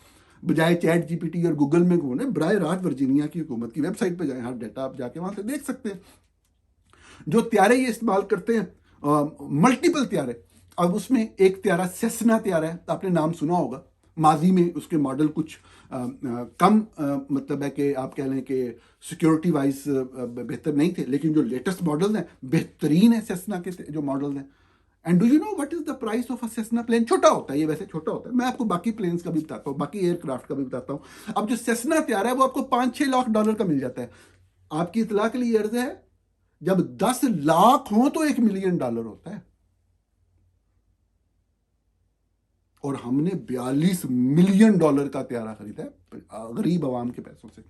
बजाय चैट जीपीटी और गूगल में घूमने बराह रास्त वर्जीनिया की हुकूमत की वेबसाइट पर जाए, हर डाटा आप जाके वहां से देख सकते हैं। जो त्यारे ये इस्तेमाल करते हैं, मल्टीपल त्यारे। अब उसमें एक त्यारा सेसना त्यारा है, आपने नाम सुना होगा। माजी में उसके मॉडल कुछ कम मतलब है कि आप कह लें कि सिक्योरिटी वाइज बेहतर नहीं थे, लेकिन जो लेटेस्ट मॉडल्स हैं बेहतरीन है सेसना के जो मॉडल्स हैं। And do you know what is the price of a Cessna plane? छोटा होता है ये, वैसे छोटा होता है। मैं आपको बाकी प्लेन्स का भी बताता हूँ, बाकी एयरक्राफ्ट का भी बताता हूँ। अब जो सेसना तैयार है वो आपको 5-6 लाख डॉलर का मिल जाता है। आपकी इतला के लिए अर्ज है, जब 10 लाख हो तो $1 मिलियन होता है। और हमने $42 मिलियन का त्यारा खरीदा है गरीब आवाम के पैसों से।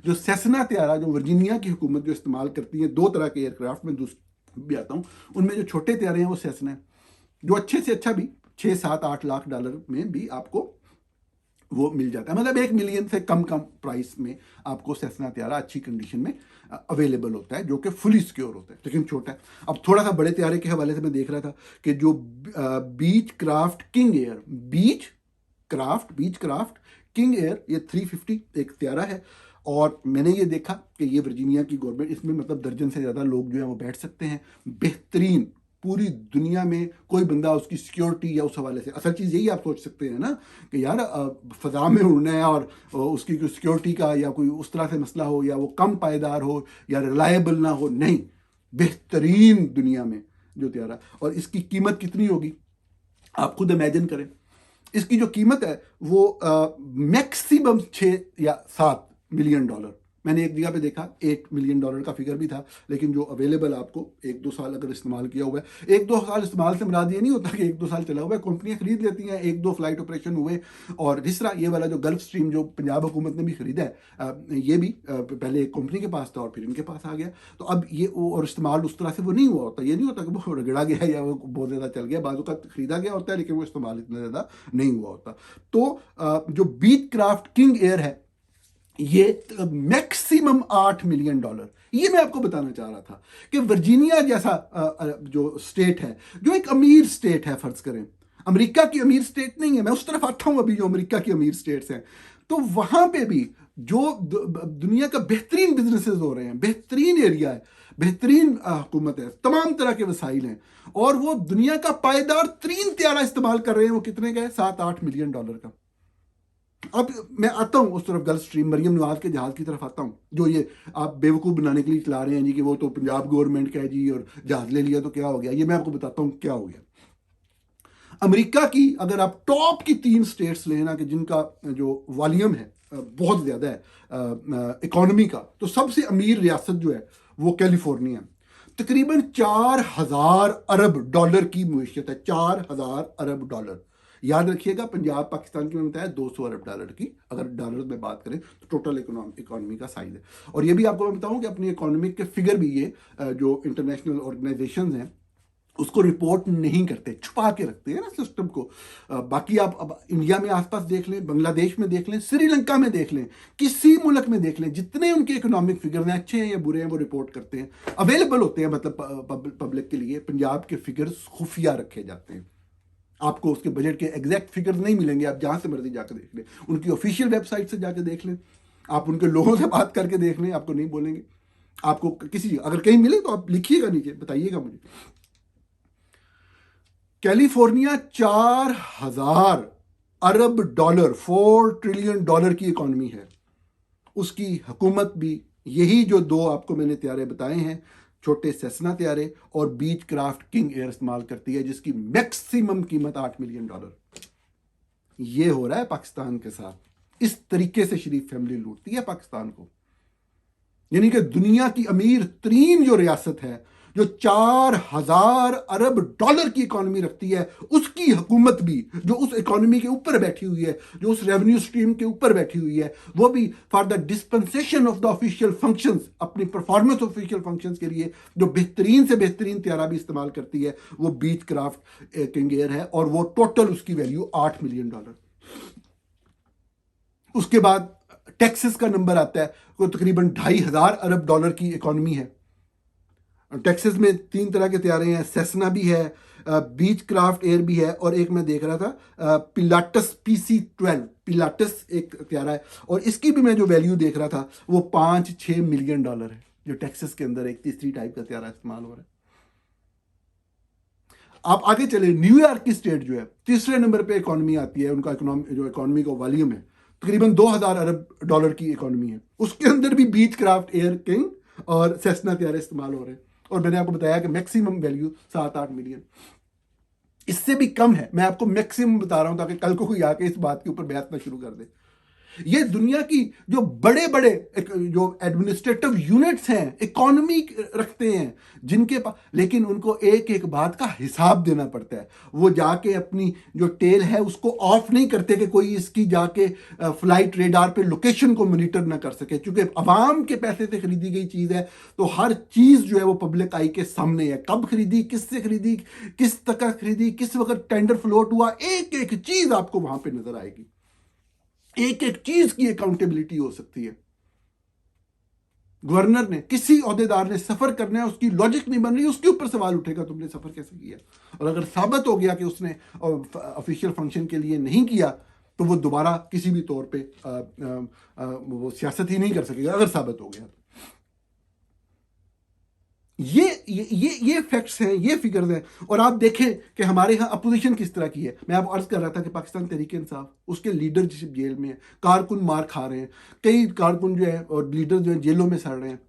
जो सेसना त्यारा जो वर्जीनिया की हुकूमत जो इस्तेमाल करती है, 2 तरह के एयरक्राफ्ट में भी आता हूं, उनमें जो छोटे त्यारे हैं वो सेसना है, जो अच्छे से अच्छा भी $6, 7, $8 लाख में भी आपको वो मिल जाता है, मतलब 1 मिलियन से कम कम प्राइस में आपको सेस्ना त्यारा अच्छी कंडीशन में अवेलेबल होता है, जो कि फुली सिक्योर होता है, लेकिन छोटा है। अब थोड़ा सा बड़े त्यारे के हवाले से मैं देख रहा था कि जो बीच क्राफ्ट किंग एयर, बीच क्राफ्ट किंग एयर, ये 350 एक त्यारा है। और मैंने ये देखा कि ये वर्जीनिया की गवर्नमेंट, इसमें मतलब दर्जन से ज़्यादा लोग जो है वो बैठ सकते हैं। बेहतरीन, पूरी दुनिया में कोई बंदा उसकी सिक्योरिटी या उस हवाले से, असल चीज़ यही आप सोच सकते हैं ना कि यार फ़ज़ा में उड़ना है और उसकी कोई सिक्योरिटी का या कोई उस तरह से मसला हो, या वो कम पायदार हो या रिलायबल ना हो, नहीं, बेहतरीन दुनिया में जो त्यारा। और इसकी कीमत कितनी होगी आप खुद इमेजिन करें। इसकी जो कीमत है वो मैक्सिमम 6 या 7 मिलियन डॉलर, मैंने एक जगह पे देखा 8 मिलियन डॉलर का फिगर भी था, लेकिन जो अवेलेबल आपको 1-2 साल अगर इस्तेमाल किया हुआ है, 1-2 साल इस्तेमाल से मुराद ये नहीं होता कि 1-2 साल चला हुआ है, कंपनियां खरीद लेती हैं, 1-2 फ्लाइट ऑपरेशन हुए। और जिस तरह ये वाला जो गल्फ स्ट्रीम जो पंजाब हुकूमत ने भी खरीदा है, ये भी पहले एक कंपनी के पास था और फिर इनके पास आ गया, तो अब ये और इस्तेमाल उस तरह से वो नहीं हुआ होता, ये नहीं होता कि वो रगड़ा गया या वो बहुत ज़्यादा चल गया, बाजू का खरीदा गया होता है लेकिन वो इस्तेमाल इतना ज़्यादा नहीं हुआ होता। तो जो बीच क्राफ्ट किंग एयर है, ये मैक्सिमम 8 मिलियन डॉलर, ये मैं आपको बताना चाह रहा था कि वर्जीनिया जैसा जो स्टेट है, जो एक अमीर स्टेट है, फर्ज करें अमेरिका की अमीर स्टेट नहीं है, मैं उस तरफ आता हूं अभी, जो अमेरिका की अमीर स्टेट्स हैं, तो वहां पे भी जो दुनिया का बेहतरीन बिजनेसेस हो रहे हैं, बेहतरीन एरिया है, बेहतरीन हुकूमत है, तमाम तरह के वसाइल हैं, और वो दुनिया का पायदार तरीन त्यारा इस्तेमाल कर रहे हैं। वो कितने का है? 7-8 मिलियन डॉलर का। अब मैं आता हूं उस तरफ, गल्फ स्ट्रीम, मरियम नवाज के जहाज की तरफ आता हूं, जो ये आप बेवकूफ़ बनाने के लिए चला रहे हैं जी कि वो तो पंजाब गवर्नमेंट का है जी और जहाज ले लिया तो क्या हो गया। ये मैं आपको बताता हूं क्या हो गया। अमेरिका की अगर आप टॉप की 3 स्टेट्स लेना कि जिनका जो वॉल्यूम है बहुत ज़्यादा है इकोनॉमी का, तो सबसे अमीर रियासत जो है वो कैलिफोर्निया। तकरीबन 4,000 अरब डॉलर की मईशत है, 4,000 अरब डॉलर। याद रखिएगा, पंजाब पाकिस्तान की में बताया 200 अरब डॉलर की, अगर डॉलर में बात करें तो टोटल इकोनॉमी का साइज है। और ये भी आपको मैं बताऊं कि अपनी इकोनॉमिक के फिगर भी ये जो इंटरनेशनल ऑर्गेनाइजेशन हैं उसको रिपोर्ट नहीं करते, छुपा के रखते हैं ना सिस्टम को। बाकी आप अब इंडिया में आसपास देख लें, बांग्लादेश में देख लें, श्रीलंका में देख लें, किसी मुल्क में देख लें, जितने उनके इकोनॉमिक फिगर हैं, अच्छे हैं या बुरे हैं, वो रिपोर्ट करते हैं, अवेलेबल होते हैं, मतलब पब्लिक के लिए। पंजाब के फिगर्स खुफिया रखे जाते हैं, आपको उसके बजट के एग्जैक्ट फिगर नहीं मिलेंगे, आप जहां से मर्जी जाकर देख लें, उनकी ऑफिशियल वेबसाइट से जाकर देख लें, आप उनके लोगों से बात करके देख लें, आपको नहीं बोलेंगे। आपको किसी अगर कहीं मिले तो आप लिखिएगा नीचे, बताइएगा मुझे। कैलिफोर्निया 4,000 अरब डॉलर, 4 ट्रिलियन डॉलर की इकोनॉमी है। उसकी हुकूमत भी यही जो दो आपको मैंने त्यारे बताए हैं, छोटे सेस्ना त्यारे और बीच क्राफ्ट किंग एयर, इस्तेमाल करती है, जिसकी मैक्सिमम कीमत 8 मिलियन डॉलर। ये हो रहा है पाकिस्तान के साथ। इस तरीके से शरीफ फैमिली लूटती है पाकिस्तान को। यानी कि दुनिया की अमीर तरीन जो रियासत है, जो 4,000 अरब डॉलर की इकोनॉमी रखती है, उसकी हुकूमत भी जो उस इकोनॉमी के ऊपर बैठी हुई है, जो उस रेवेन्यू स्ट्रीम के ऊपर बैठी हुई है, वो भी for the dispensation of the official functions, अपनी परफॉर्मेंस ऑफिशियल फंक्शंस के लिए जो बेहतरीन से बेहतरीन त्यारा भी इस्तेमाल करती है, वो बीच क्राफ्ट किंग एयर है, और वो टोटल उसकी वैल्यू 8 मिलियन डॉलर। उसके बाद टेक्सास का नंबर आता है, वो तकरीबन 2,500 अरब डॉलर की इकोनॉमी है। टेक्सास में 3 तरह के त्यारे हैं, सेस्ना भी है, बीच क्राफ्ट एयर भी है, और एक मैं देख रहा था पिलाटस PC-12, पिलाटस एक त्यारा है, और इसकी भी मैं जो वैल्यू देख रहा था वो 5-6 मिलियन डॉलर है, जो टेक्सास के अंदर एक तीसरी टाइप का त्यारा इस्तेमाल हो रहा है। आप आगे चले, न्यूयॉर्क की स्टेट जो है तीसरे नंबर पे इकोनॉमी आती है, उनका इकोनॉमी का वॉल्यूम है तकरीबन 2,000 अरब डॉलर की इकोनॉमी है। उसके अंदर भी बीच क्राफ्ट एयर किंग और सेस्ना त्यारे इस्तेमाल हो रहे हैं, और मैंने आपको बताया कि मैक्सिमम वैल्यू 7-8 मिलियन। इससे भी कम है, मैं आपको मैक्सिमम बता रहा हूं ताकि कल को कोई आके इस बात के ऊपर बहस ना शुरू कर दे। ये दुनिया की जो बड़े बड़े जो एडमिनिस्ट्रेटिव यूनिट्स हैं, इकोनॉमी रखते हैं, जिनके पास, लेकिन उनको एक एक बात का हिसाब देना पड़ता है। वो जाके अपनी जो टेल है उसको ऑफ नहीं करते कि कोई इसकी जाके फ्लाइट रेडार पे लोकेशन को मॉनिटर ना कर सके, क्योंकि अवाम के पैसे से खरीदी गई चीज़ है, तो हर चीज़ जो है वो पब्लिक आई के सामने है। कब खरीदी, किससे खरीदी, किस तक खरीदी, किस वक्त टेंडर फ्लोट हुआ, एक एक चीज़ आपको वहां पर नजर आएगी। एक एक चीज की अकाउंटेबिलिटी हो सकती है। गवर्नर ने, किसी ओहदेदार ने सफर करना है, उसकी लॉजिक नहीं बन रही, उसके ऊपर सवाल उठेगा तुमने सफर कैसे किया। और अगर साबित हो गया कि उसने ऑफिशियल फंक्शन के लिए नहीं किया, तो वो दोबारा किसी भी तौर पे वो सियासत ही नहीं कर सकेगा, अगर साबित हो गया। ये फैक्ट्स हैं, ये फिगर्स हैं। और आप देखें कि हमारे यहाँ अपोजिशन किस तरह की है। मैं आपको अर्ज कर रहा था कि पाकिस्तान तहरीक इंसाफ, उसके लीडर जेल में है, कारकुन मार खा रहे हैं, कई कारकुन जो है और लीडर जो है जेलों में सड़ रहे हैं।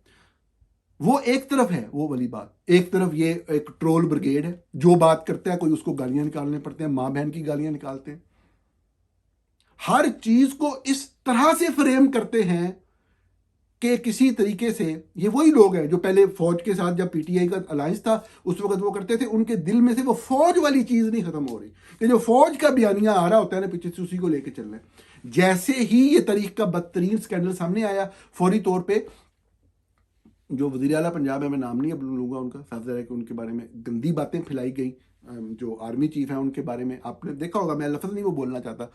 वो एक तरफ है वो वाली बात, एक तरफ ये एक ट्रोल ब्रिगेड है, जो बात करता है कोई उसको गालियां निकालने पड़ते हैं, माँ बहन की गालियां निकालते हैं, हर चीज को इस तरह से फ्रेम करते हैं कि किसी तरीके से ये वही लोग हैं जो पहले फौज के साथ जब पीटीआई का अलायंस था उस वक्त वो करते थे, उनके दिल में से वो फौज वाली चीज नहीं खत्म हो रही कि जो फौज का बयानिया आ रहा होता है ना पीछे से, उसी को लेके चल रहे हैं। जैसे ही ये तरीक का बदतरीन स्कैंडल सामने आया, फौरी तौर पर जो वज़ीर आला पंजाब है, मैं नाम नहीं अब लूँगा उनका, साफ ज़रा कि उनके बारे में गंदी बातें फैलाई गई। जो आर्मी चीफ है उनके बारे में आपने देखा होगा, मैं लफ्ज़ नहीं वो बोलना चाहता,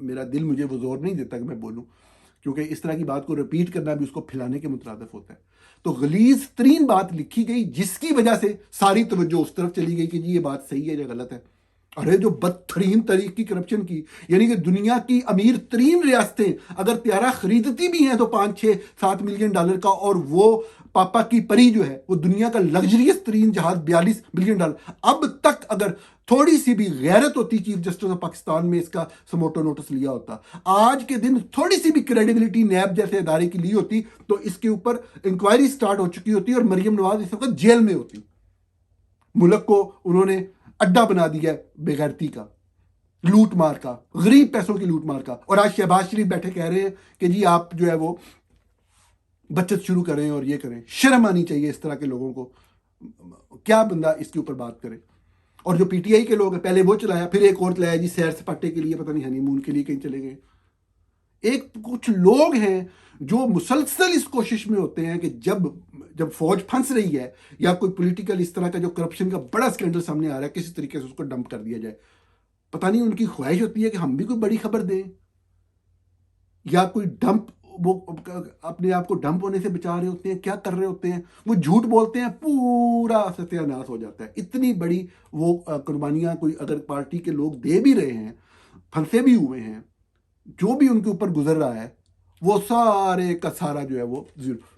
मेरा दिल मुझे वो जोर नहीं देता कि मैं बोलूँ, क्योंकि इस तरह की बात को रिपीट करना भी उसको फैलाने के मुतरादिफ होता है। तो गलीज़ तरीन बात लिखी गई जिसकी वजह से सारी तवज्जो उस तरफ चली गई कि जी ये बात सही है या गलत है। अरे जो बदतरीन तरीक की करप्शन की, यानी कि दुनिया की अमीर तरीन रियासतें अगर त्यारा खरीदती भी हैं तो 5-6-7 मिलियन डॉलर का, और वो पापा की परी जो है वो दुनिया का लग्जरियस तरीन जहाज 42 मिलियन डॉलर। अब तक अगर थोड़ी सी भी गैरत होती चीफ जस्टिस ऑफ पाकिस्तान में इसका समोटो नोटिस लिया होता, आज के दिन थोड़ी सी भी क्रेडिबिलिटी नैब जैसे इदारे की ली होती, तो इसके ऊपर इंक्वायरी स्टार्ट हो चुकी होती और मरियम नवाज इस वक्त जेल में होती। मुल्क को उन्होंने अड्डा बना दिया बेगैरती का, लूट मार का, गरीब पैसों की लूट मार का। और आज शहबाज शरीफ बैठे कह रहे हैं कि जी आप जो है वो बचत शुरू करें और ये करें। शर्म आनी चाहिए इस तरह के लोगों को, क्या बंदा इसके ऊपर बात करे। और जो पीटीआई के लोग हैं, पहले वो चलाया, फिर एक और चलाया जी सैर सपाटे के लिए, पता नहीं हनीमून के लिए कहीं चले गए। एक कुछ लोग हैं जो मुसलसल इस कोशिश में होते हैं कि जब फौज फंस रही है या कोई पॉलिटिकल इस तरह का जो करप्शन का बड़ा स्कैंडल सामने आ रहा है, किसी तरीके से उसको डंप कर दिया जाए। पता नहीं उनकी ख्वाहिश होती है कि हम भी कोई बड़ी खबर दें, या कोई डंप, वो अपने आप को डंप होने से बचा रहे होते हैं, क्या कर रहे होते हैं, वो झूठ बोलते हैं, पूरा सत्यानाश हो जाता है। इतनी बड़ी वो कुर्बानियां कोई अगर पार्टी के लोग दे भी रहे हैं, फंसे भी हुए हैं, जो भी उनके ऊपर गुजर रहा है, वो सारे का सारा जो है वो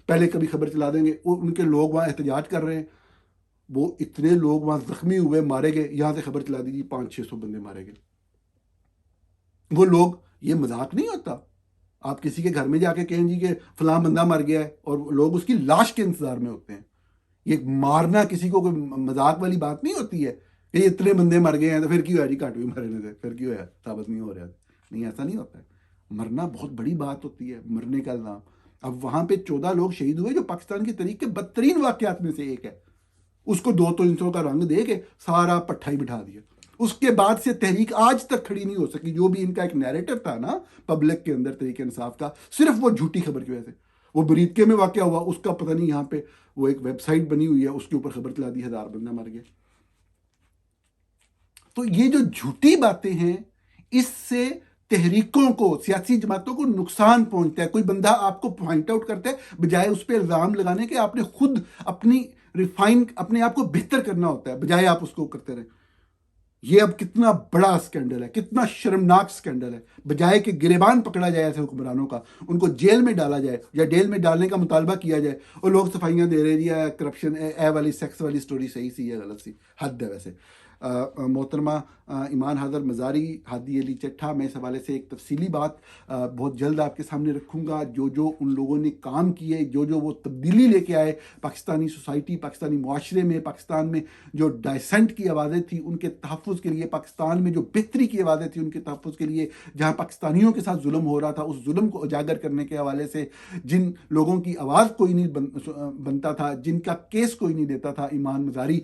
पहले कभी खबर चला देंगे उनके लोग वहां एहतजाज कर रहे हैं, वो इतने लोग वहां जख्मी हुए, मारे गए, यहां से खबर चला दीजिए 500-600 बंदे मारे गए। वो लोग, ये मजाक नहीं होता। आप किसी के घर में जाके कहें जी कि फलां बंदा मर गया है और लोग उसकी लाश के इंतजार में होते हैं। ये मारना किसी को कोई मजाक वाली बात नहीं होती है कि इतने बंदे मर गए हैं तो फिर क्यों है जी, काट भी मरने से फिर क्यों है, साबित नहीं हो रहा। नहीं, ऐसा नहीं होता है। मरना बहुत बड़ी बात होती है, मरने का इल्जाम। अब वहां पे 14 लोग शहीद हुए जो पाकिस्तान की तरीक के बदतरीन वाकयात में से एक है, उसको 200-300 का रंग दे के सारा पट्टा ही बिठा दिया। उसके बाद से तहरीक आज तक खड़ी नहीं हो सकी। जो भी इनका एक नैरेटिव था ना पब्लिक के अंदर तहरीक इंसाफ का, सिर्फ वो झूठी खबर की वजह से। वो बरीदके में वाकया हुआ, उसका पता नहीं, यहाँ पे वो एक वेबसाइट बनी हुई है, उसके ऊपर खबर चला दी, 1000 बंदा मर गया। तो ये जो झूठी बातें हैं, इससे तहरीकों को, सियासी जमातों को नुकसान पहुंचता है। कोई बंदा आपको पॉइंट आउट करता है, बजाय उस पर इल्जाम लगाने के आपने खुद अपनी रिफाइन, अपने आप को बेहतर करना होता है, बजाय आप उसको करते रहे। ये अब कितना बड़ा स्कैंडल है, कितना शर्मनाक स्कैंडल है। बजाय कि गिरेबान पकड़ा जाए ऐसे हुक्मरानों का, उनको जेल में डाला जाए या जेल में डालने का मुतालबा किया जाए, और लोग सफाइयां दे रहे हैं करप्शन, ए वाली सेक्स वाली स्टोरी सही सी है गलत सी, हद है वैसे। मोहतरमा ईमान हादर मज़ारी, हादी अली चट्ठा, मैं इस हवाले से एक तफसीली बात बहुत जल्द आपके सामने रखूँगा। जो जो उन लोगों ने काम किए, जो जो वो तब्दीली लेके आए पाकिस्तानी सोसाइटी, पाकिस्तानी माशरे में, पाकिस्तान में जो डाइसेंट की आवाज़ें थी उनके तहफ़्फ़ुज़ के लिए, पाकिस्तान में जो बेहतरी की आवाज़ें थी उनके तहफ़्फ़ुज़ के लिए, जहाँ पाकिस्तानियों के साथ जुल्म हो रहा था उस जुल्म को उजागर करने के हवाले से जिन लोगों की आवाज़ कोई नहीं बनता था, जिनका केस कोई नहीं देता था, ईमान मज़ारी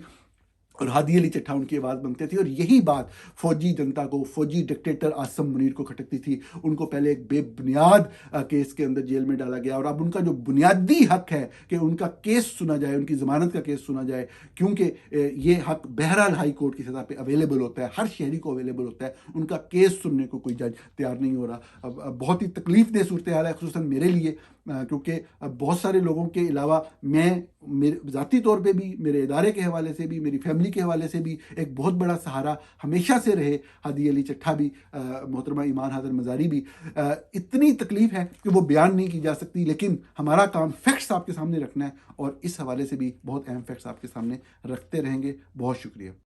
और हादी अली चट्ठा उनकी आवाज़ बनते थे। और यही बात फौजी जनता को, फौजी डिक्टेटर आसम मुनीर को खटकती थी। उनको पहले एक बेबुनियाद केस के अंदर जेल में डाला गया, और अब उनका जो बुनियादी हक है कि उनका केस सुना जाए, उनकी ज़मानत का केस सुना जाए, क्योंकि ये हक बहरहाल हाई कोर्ट की सतह पे अवेलेबल होता है, हर शहरी को अवेलेबल होता है, उनका केस सुनने को कोई जज तैयार नहीं हो रहा। अब बहुत ही तकलीफ सूरत हाल है, खुसूसन मेरे लिए, क्योंकि बहुत सारे लोगों के अलावा मैं, मेरे ज़ाती तौर पे भी, मेरे इदारे के हवाले से भी, मेरी फैमिली के हवाले से भी एक बहुत बड़ा सहारा हमेशा से रहे हादी अली चट्ठा भी, मोहतरमा ईमान हाज़िर मज़ारी भी। इतनी तकलीफ़ है कि वो बयान नहीं की जा सकती, लेकिन हमारा काम फैक्ट्स आपके सामने रखना है, और इस हवाले से भी बहुत अहम फैक्ट्स आपके सामने रखते रहेंगे। बहुत शुक्रिया।